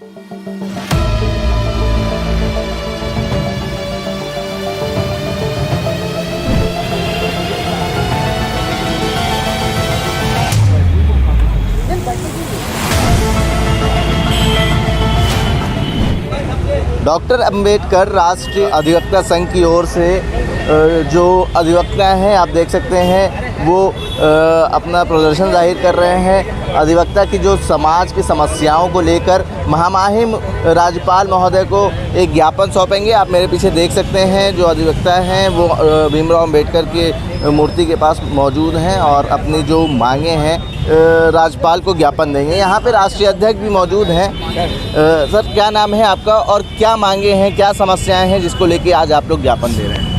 Doctor Ambedkar राष्ट्रीय अधिवक्ता संघ की ओर से जो अधिवक्ता हैं आप देख सकते हैं वो अपना प्रदर्शन जाहिर कर रहे हैं। अधिवक्ता की जो समाज की समस्याओं को लेकर महामहिम राज्यपाल महोदय को एक ज्ञापन सौंपेंगे। आप मेरे पीछे देख सकते हैं जो अधिवक्ता हैं वो भीमराव अंबेडकर के मूर्ति के पास मौजूद हैं और अपनी जो मांगे हैं राज्यपाल को ज्ञापन देंगे। यहाँ पे राष्ट्रीय अध्यक्ष भी मौजूद हैं। सर क्या नाम है आपका और क्या मांगे हैं, क्या समस्याएं हैं जिसको लेके आज आप लोग ज्ञापन दे रहे हैं?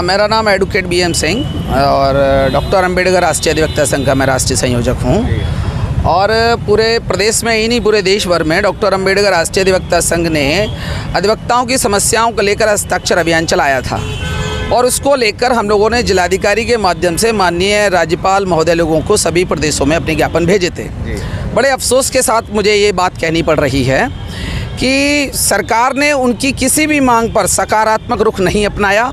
मेरा नाम एडवोकेट BM सिंह और डॉक्टर अंबेडकर राष्ट्रीय अधिवक्ता संघ का मैं राष्ट्रीय संयोजक हूँ। और पूरे प्रदेश में ही नहीं पूरे देश भर में डॉक्टर अंबेडकर राष्ट्रीय अधिवक्ता संघ ने अधिवक्ताओं की समस्याओं को लेकर हस्ताक्षर अभियान चलाया था और उसको लेकर हम लोगों ने जिलाधिकारी के माध्यम से माननीय राज्यपाल महोदय लोगों को सभी प्रदेशों में अपने ज्ञापन भेजे थे। बड़े अफसोस के साथ मुझे ये बात कहनी पड़ रही है कि सरकार ने उनकी किसी भी मांग पर सकारात्मक रुख नहीं अपनाया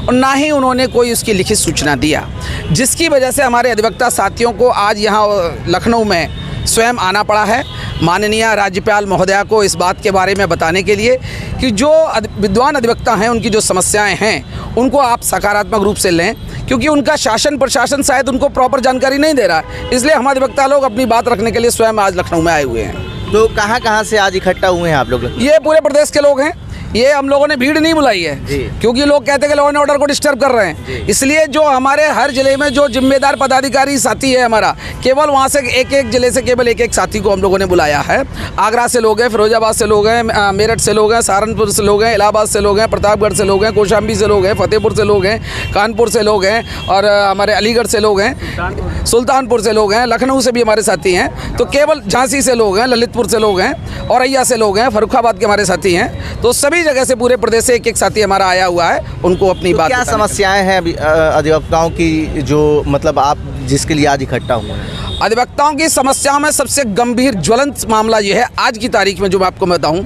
और ना ही उन्होंने कोई उसकी लिखित सूचना दिया, जिसकी वजह से हमारे अधिवक्ता साथियों को आज यहाँ लखनऊ में स्वयं आना पड़ा है माननीय राज्यपाल महोदया को इस बात के बारे में बताने के लिए कि जो विद्वान अधिवक्ता हैं उनकी जो समस्याएं हैं उनको आप सकारात्मक रूप से लें, क्योंकि उनका शासन प्रशासन शायद उनको प्रॉपर जानकारी नहीं दे रहा है। इसलिए हम अधिवक्ता लोग अपनी बात रखने के लिए स्वयं आज लखनऊ में आए हुए हैं। तो कहाँ से आज इकट्ठा हुए हैं आप लोग? ये पूरे प्रदेश के लोग हैं। ये हम लोगों ने भीड़ नहीं बुलाई है क्योंकि लोग कहते हैं कि लॉ एंड ऑर्डर को डिस्टर्ब कर रहे हैं। इसलिए जो हमारे हर जिले में जो जिम्मेदार पदाधिकारी साथी है हमारा, केवल वहाँ से एक जिले से केवल एक साथी को हम लोगों ने बुलाया है। आगरा से लोग हैं, फिरोजाबाद से लोग हैं, मेरठ से लोग हैं, सहारनपुर से लोग हैं, इलाहाबाद से लोग हैं, प्रतापगढ़ से लोग हैं, कौशाम्बी से लोग हैं, फतेहपुर से लोग हैं, कानपुर से लोग हैं और हमारे अलीगढ़ से लोग हैं, सुल्तानपुर से लोग हैं, लखनऊ से भी हमारे साथी हैं। तो केवल झांसी से लोग हैं, ललितपुर से लोग हैं, औरैया से लोग हैं, फर्रुखाबाद के हमारे साथी हैं। तो सभी जगह से पूरे प्रदेश से एक साथी हमारा आया हुआ है, उनको अपनी बात। क्या समस्याएं हैं अधिवक्ताओं की जो मतलब आप जिसके लिए आज इकट्ठा हुए हैं? अधिवक्ताओं की समस्याओं में सबसे गंभीर ज्वलंत मामला यह है आज की तारीख में जो मैं आपको बताऊं,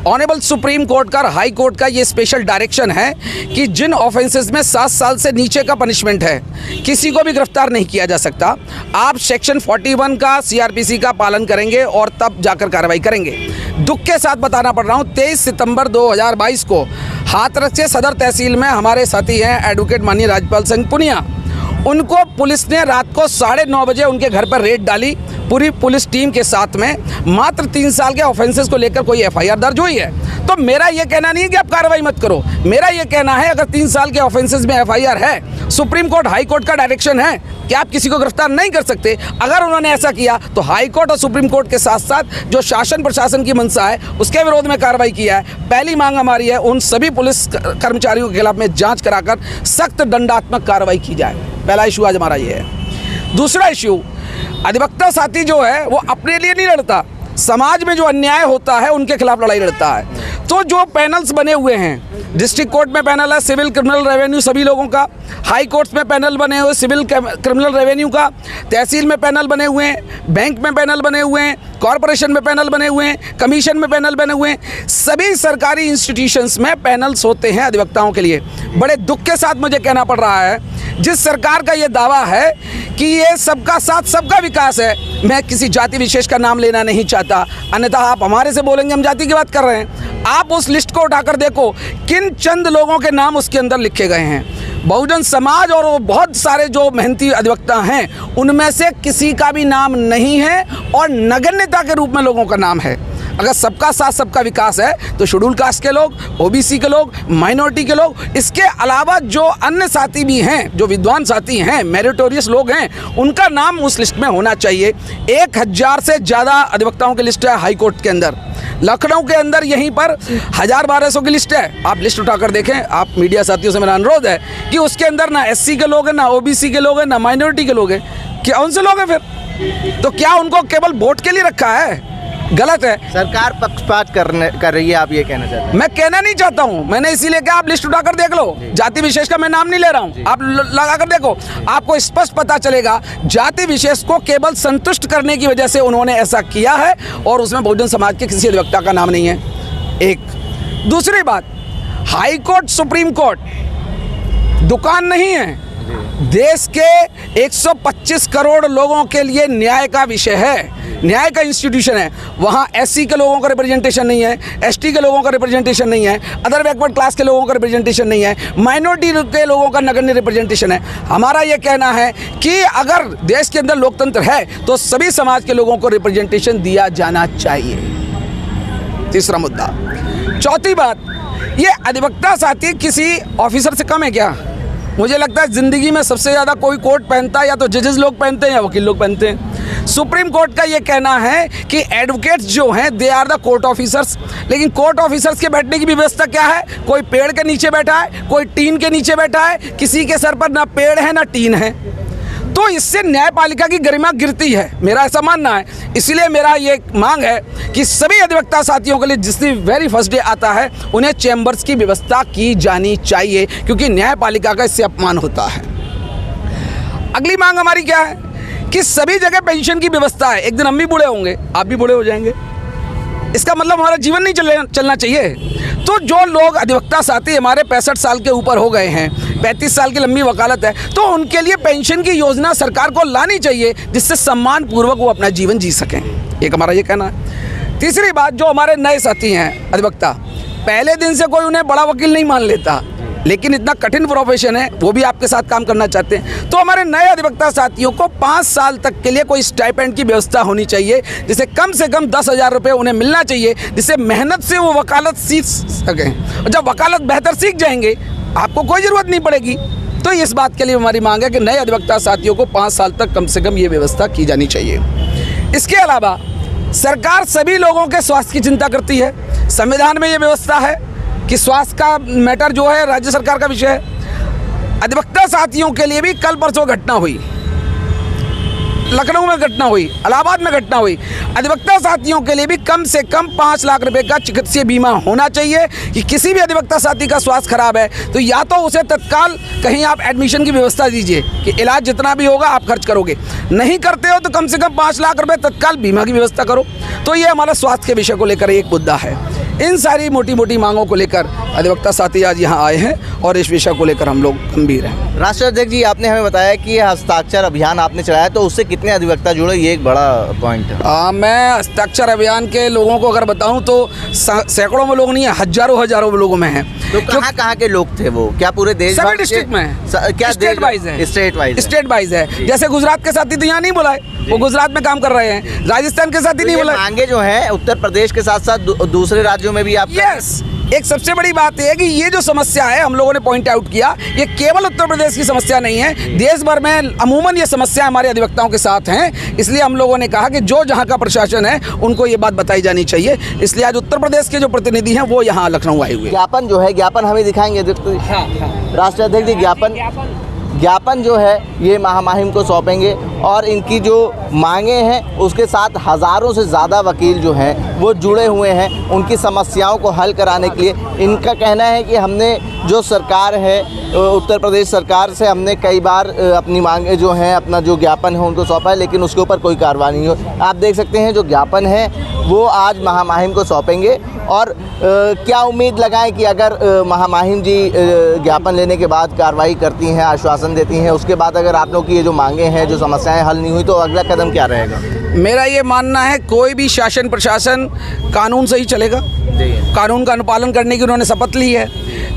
ऑनरेबल सुप्रीम कोर्ट का, हाई कोर्ट का ये स्पेशल डायरेक्शन है कि जिन ऑफेंसेस में 7 साल से नीचे का पनिशमेंट है किसी को भी गिरफ्तार नहीं किया जा सकता। आप सेक्शन 41 का CRPC का पालन करेंगे और तब जाकर कार्रवाई करेंगे। दुख के साथ बताना पड़ रहा हूँ 23 सितंबर 2022 को हाथरस के सदर तहसील में हमारे साथी हैं एडवोकेट माननीय राजपाल सिंह पुनिया, उनको पुलिस ने रात को 9:30 बजे उनके घर पर रेड डाली पूरी पुलिस टीम के साथ में। मात्र 3 साल के ऑफेंसेस को लेकर कोई FIR दर्ज हुई है। तो मेरा ये कहना नहीं है कि आप कार्रवाई मत करो, मेरा ये कहना है अगर 3 साल के ऑफेंसेस में FIR है, सुप्रीम कोर्ट हाई कोर्ट का डायरेक्शन है कि आप किसी को गिरफ्तार नहीं कर सकते। अगर उन्होंने ऐसा किया तो हाई कोर्ट और सुप्रीम कोर्ट के साथ साथ जो शासन प्रशासन की मंशा है उसके विरोध में कार्रवाई किया है। पहली मांग हमारी है उन सभी पुलिस कर्मचारियों के खिलाफ में जांच कराकर सख्त दंडात्मक कार्रवाई की जाए। पहला इशू आज हमारा ये है। दूसरा इशू, अधिवक्ता साथी जो है वो अपने लिए नहीं लड़ता, समाज में जो अन्याय होता है उनके खिलाफ लड़ाई लड़ता है। तो जो पैनल्स बने हुए हैं, डिस्ट्रिक्ट कोर्ट में पैनल है सिविल क्रिमिनल रेवेन्यू सभी लोगों का, हाई कोर्ट्स में पैनल बने हुए सिविल क्रिमिनल रेवेन्यू का, तहसील में पैनल बने हुए हैं, बैंक में पैनल बने हुए हैं, कॉरपोरेशन में पैनल बने हुए हैं, कमीशन में पैनल बने हुए हैं, सभी सरकारी इंस्टीट्यूशंस में पैनल्स होते हैं अधिवक्ताओं के लिए। बड़े दुख के साथ मुझे कहना पड़ रहा है जिस सरकार का ये दावा है कि ये सबका साथ सबका विकास है, मैं किसी जाति विशेष का नाम लेना नहीं चाहता, अन्यथा आप हमारे से बोलेंगे हम जाति की बात कर रहे हैं। आप उस लिस्ट को उठाकर देखो किन चंद लोगों के नाम उसके अंदर लिखे गए हैं। बहुजन समाज और वो बहुत सारे जो मेहनती अधिवक्ता हैं उनमें से किसी का भी नाम नहीं है और नगण्यता के रूप में लोगों का नाम है। अगर सबका साथ सबका विकास है तो शेड्यूल कास्ट के लोग, OBC के लोग, माइनॉरिटी के लोग, इसके अलावा जो अन्य साथी भी हैं, जो विद्वान साथी हैं, मेरिटोरियस लोग हैं, उनका नाम उस लिस्ट में होना चाहिए। 1000 से ज़्यादा अधिवक्ताओं की लिस्ट है हाई कोर्ट के अंदर। लखनऊ के अंदर यहीं पर 1000-1200 की लिस्ट है। आप लिस्ट उठाकर देखें। आप मीडिया साथियों से मेरा अनुरोध है कि उसके अंदर ना SC के लोग हैं, ना OBC के लोग हैं, ना माइनॉरिटी के लोग हैं। क्या उनसे लोग हैं फिर? तो क्या उनको केवल वोट के लिए रखा है? गलत है। सरकार पक्षपात कर रही है, आप ये कहना चाहते हैं? मैं कहना नहीं चाहता हूं, मैंने इसीलिए कहा आप लिस्ट उठाकर देख लो, जाति विशेष का मैं नाम नहीं ले रहा हूं, आप लगा कर देखो, आपको स्पष्ट पता चलेगा जाति विशेष को केवल संतुष्ट करने की वजह से उन्होंने ऐसा किया है और उसमें बहुजन समाज के किसी अधिवक्ता का नाम नहीं है। एक दूसरी बात, हाई कोर्ट सुप्रीम कोर्ट दुकान नहीं है, देश के 125 करोड़ लोगों के लिए न्याय का विषय है, न्याय का इंस्टीट्यूशन है। वहाँ एससी के लोगों का रिप्रेजेंटेशन नहीं है, एसटी के लोगों का रिप्रेजेंटेशन नहीं है, अदर बैकवर्ड क्लास के लोगों का रिप्रेजेंटेशन नहीं है, माइनॉरिटी के लोगों का नगण्य रिप्रेजेंटेशन है। हमारा ये कहना है कि अगर देश के अंदर लोकतंत्र है तो सभी समाज के लोगों को रिप्रेजेंटेशन दिया जाना चाहिए। तीसरा मुद्दा। चौथी बात, ये अधिवक्ता साथी किसी ऑफिसर से कम है क्या? मुझे लगता है ज़िंदगी में सबसे ज़्यादा कोई कोट पहनता है या तो जजेस लोग पहनते हैं या वकील लोग पहनते हैं। सुप्रीम कोर्ट का ये कहना है कि एडवोकेट्स जो हैं they are the court officers, लेकिन कोर्ट ऑफिसर्स के बैठने की व्यवस्था क्या है? कोई पेड़ के नीचे बैठा है, कोई टीन के नीचे बैठा है, किसी के सर पर ना पेड़ है ना टीन है, तो इससे न्यायपालिका की गरिमा गिरती है, मेरा ऐसा मानना है। इसलिए मेरा ये मांग है कि सभी अधिवक्ता साथियों के लिए जिस दिन वेरी फर्स्ट डे आता है उन्हें चैम्बर्स की व्यवस्था की जानी चाहिए, क्योंकि न्यायपालिका का इससे अपमान होता है। अगली मांग हमारी क्या है कि सभी जगह पेंशन की व्यवस्था है। एक दिन हम भी बूढ़े होंगे, आप भी बूढ़े हो जाएंगे, इसका मतलब हमारा जीवन नहीं चलना चाहिए। तो जो लोग अधिवक्ता साथी हमारे 65 साल के ऊपर हो गए हैं, 35 साल की लंबी वकालत है, तो उनके लिए पेंशन की योजना सरकार को लानी चाहिए जिससे सम्मान पूर्वक वो अपना जीवन जी सकें। एक हमारा ये कहना है। तीसरी बात, जो हमारे नए साथी हैं अधिवक्ता, पहले दिन से कोई उन्हें बड़ा वकील नहीं मान लेता, लेकिन इतना कठिन प्रोफेशन है, वो भी आपके साथ काम करना चाहते हैं, तो हमारे नए अधिवक्ता साथियों को 5 साल तक के लिए कोई स्टाइपेंड की व्यवस्था होनी चाहिए, जिसे कम से कम 10,000 रुपये उन्हें मिलना चाहिए, जिससे मेहनत से वो वकालत सीख सकें। और जब वकालत बेहतर सीख जाएंगे आपको कोई ज़रूरत नहीं पड़ेगी। तो इस बात के लिए हमारी मांग है कि नए अधिवक्ता साथियों को 5 साल तक कम से कम ये व्यवस्था की जानी चाहिए। इसके अलावा सरकार सभी लोगों के स्वास्थ्य की चिंता करती है, संविधान में ये व्यवस्था है कि स्वास्थ्य का मैटर जो है राज्य सरकार का विषय है। अधिवक्ता साथियों के लिए भी कल परसों घटना हुई, लखनऊ में घटना हुई, इलाहाबाद में घटना हुई। अधिवक्ता साथियों के लिए भी कम से कम 5 लाख रुपए का चिकित्सीय बीमा होना चाहिए कि किसी भी अधिवक्ता साथी का स्वास्थ्य खराब है तो या तो उसे तत्काल कहीं आप एडमिशन की व्यवस्था दीजिए कि इलाज जितना भी होगा आप खर्च करोगे, नहीं करते हो तो कम से कम 5 लाख रुपए तत्काल बीमा की व्यवस्था करो। तो ये हमारा स्वास्थ्य के विषय को लेकर एक मुद्दा है। इन सारी मोटी मोटी मांगों को लेकर अधिवक्ता साथी आज यहाँ आए हैं और इस विषय को लेकर हम लोग गंभीर हैं। राष्ट्रीय अध्यक्ष जी, आपने हमें बताया कि ये हस्ताक्षर अभियान आपने चलाया, तो उससे कितने अधिवक्ता जुड़े, ये एक बड़ा पॉइंट है। मैं हस्ताक्षर अभियान के लोगों को अगर बताऊं तो सैकड़ों में लोग नहीं है, हजारों लोगों में हैं। तो कहाँ के लोग थे वो? क्या पूरे देश? सभी डिस्ट्रिक्ट में क्या स्टेट वाइज है? स्टेट वाइज है। जैसे गुजरात के साथी तो यहाँ नहीं बुलाए, वो गुजरात में काम कर रहे हैं, राजस्थान के साथी नहीं बुलाए। मांगे जो हैं उत्तर प्रदेश के साथ साथ दूसरे राज्यों में भी आप? यस, एक सबसे बड़ी बात यह है कि ये जो समस्या है हम लोगों ने पॉइंट आउट किया, ये केवल उत्तर प्रदेश की समस्या नहीं है, देश भर में अमूमन ये समस्या हमारे अधिवक्ताओं के साथ हैं। इसलिए हम लोगों ने कहा कि जो जहाँ का प्रशासन है उनको ये बात बताई जानी चाहिए। इसलिए आज उत्तर प्रदेश के जो प्रतिनिधि हैं वो यहाँ लखनऊ आए हुए। ज्ञापन जो है, ज्ञापन हमें दिखाएंगे राष्ट्रीय अध्यक्ष जी? ज्ञापन जो है ये महामहिम को सौंपेंगे और इनकी जो मांगे हैं उसके साथ हज़ारों से ज़्यादा वकील जो हैं वो जुड़े हुए हैं उनकी समस्याओं को हल कराने के लिए। इनका कहना है कि हमने जो सरकार है उत्तर प्रदेश सरकार से हमने कई बार अपनी मांगे जो हैं, अपना जो ज्ञापन है उनको सौंपा है, लेकिन उसके ऊपर कोई कार्रवाई नहीं हो। आप देख सकते हैं जो ज्ञापन है वो आज महामहिम को सौंपेंगे और क्या उम्मीद लगाएं कि अगर महामहिम जी ज्ञापन लेने के बाद कार्रवाई करती हैं, आश्वासन देती हैं, उसके बाद अगर आप लोग की ये जो मांगे हैं, जो समस्याएं हल नहीं हुई, तो अगला कदम क्या रहेगा? मेरा ये मानना है कोई भी शासन प्रशासन कानून से ही चलेगा। कानून का अनुपालन करने की उन्होंने शपथ ली है,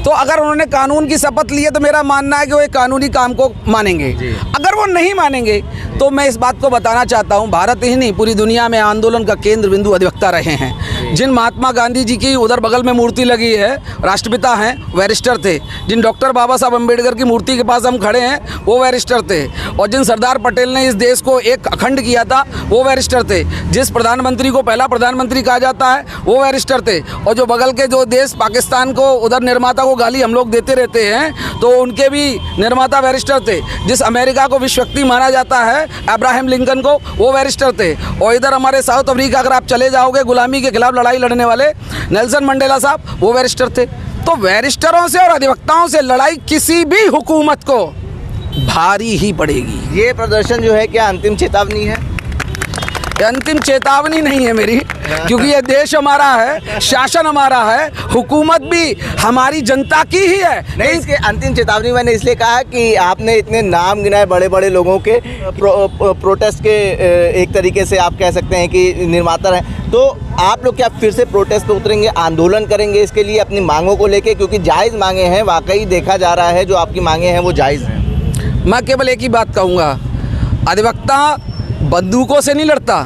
तो अगर उन्होंने कानून की शपथ ली है तो मेरा मानना है कि वो एक कानूनी काम को मानेंगे। अगर वो नहीं मानेंगे तो मैं इस बात को बताना चाहता हूँ, भारत ही नहीं पूरी दुनिया में आंदोलन का केंद्र बिंदु अधिवक्ता रहे हैं। जिन महात्मा गांधी जी की उधर बगल में मूर्ति लगी है, राष्ट्रपिता हैं, बैरिस्टर थे। जिन डॉक्टर बाबा साहब अम्बेडकर की मूर्ति के पास हम खड़े हैं, वो बैरिस्टर थे। और जिन सरदार पटेल ने इस देश को एक अखंड किया था, वो बैरिस्टर थे। जिस प्रधानमंत्री को पहला प्रधानमंत्री कहा जाता है, वो बैरिस्टर थे। और जो बगल के जो देश पाकिस्तान को उधर निर्माता को गाली हम लोग देते रहते हैं, तो उनके भी निर्माता बैरिस्टर थे। जिस अमेरिका को विश्वशक्ति माना जाता है, अब्राहम लिंकन को, वो बैरिस्टर थे। और इधर हमारे साउथ अफ्रीका अगर आप चले जाओगे, गुलामी के खिलाफ लड़ाई लड़ने वाले नेल्सन मंडेला साहब, वो बैरिस्टर थे। तो बैरिस्टरों से और अधिवक्ताओं से लड़ाई किसी भी हुकूमत को भारी ही पड़ेगी। ये प्रदर्शन जो है क्या अंतिम चेतावनी है? ये अंतिम चेतावनी नहीं है मेरी, क्योंकि ये देश हमारा है, शासन हमारा है, हुकूमत भी हमारी जनता की ही है। नहीं, इसके अंतिम चेतावनी मैंने इसलिए कहा कि आपने इतने नाम गिनाए बड़े बड़े लोगों के प्रोटेस्ट के, एक तरीके से आप कह सकते हैं कि निर्माता हैं। तो आप लोग क्या फिर से प्रोटेस्ट पे उतरेंगे, आंदोलन करेंगे इसके लिए अपनी मांगों को लेके? क्योंकि जायज़ मांगे हैं, वाकई देखा जा रहा है जो आपकी मांगे हैं वो जायज़ हैं। मैं केवल एक ही बात कहूँगा, अधिवक्ता बंदूकों से नहीं लड़ता,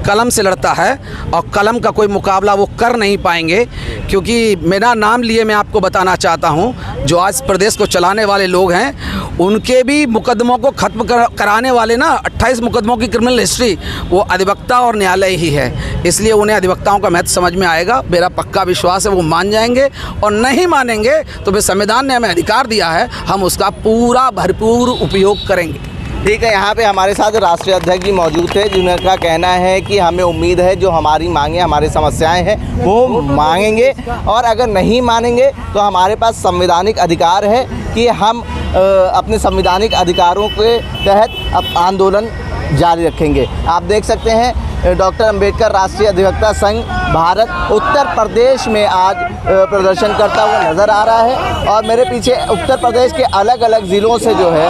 कलम से लड़ता है। और कलम का कोई मुकाबला वो कर नहीं पाएंगे, क्योंकि मेरा नाम लिए मैं आपको बताना चाहता हूँ, जो आज प्रदेश को चलाने वाले लोग हैं, उनके भी मुकदमों को ख़त्म कराने वाले ना 28 मुकदमों की क्रिमिनल हिस्ट्री, वो अधिवक्ता और न्यायालय ही है। इसलिए उन्हें अधिवक्ताओं का महत्व समझ में आएगा। मेरा पक्का विश्वास है वो मान जाएंगे। और नहीं मानेंगे तो फिर संविधान ने हमें अधिकार दिया है, हम उसका पूरा भरपूर उपयोग करेंगे। ठीक है, यहाँ पे हमारे साथ राष्ट्रीय अध्यक्ष जी मौजूद थे, जिनका कहना है कि हमें उम्मीद है जो हमारी मांगे, हमारी समस्याएं हैं वो मांगेंगे, और अगर नहीं मानेंगे तो हमारे पास संवैधानिक अधिकार है कि हम अपने संवैधानिक अधिकारों के तहत अब आंदोलन जारी रखेंगे। आप देख सकते हैं डॉक्टर अंबेडकर राष्ट्रीय अधिवक्ता संघ भारत उत्तर प्रदेश में आज प्रदर्शन करता हुआ नज़र आ रहा है। और मेरे पीछे उत्तर प्रदेश के अलग अलग ज़िलों से जो है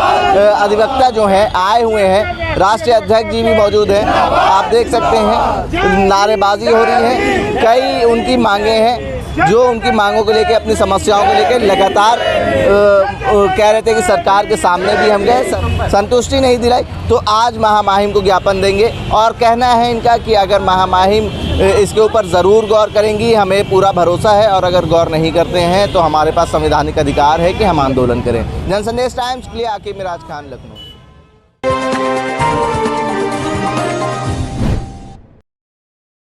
अधिवक्ता जो हैं आए हुए हैं। राष्ट्रीय अध्यक्ष जी भी मौजूद हैं, आप देख सकते हैं नारेबाजी हो रही है। कई उनकी मांगे हैं, जो उनकी मांगों को लेकर, अपनी समस्याओं को लेकर लगातार कह रहे थे कि सरकार के सामने भी हम गए, संतुष्टि नहीं दिलाई, तो आज महामहिम को ज्ञापन देंगे। और कहना है इनका कि अगर महामहिम इसके ऊपर ज़रूर गौर करेंगी, हमें पूरा भरोसा है, और अगर गौर नहीं करते हैं तो हमारे पास संवैधानिक अधिकार है कि हम आंदोलन करें। जनसंदेश टाइम्स के लिए आकिब मिराज खान, लखनऊ।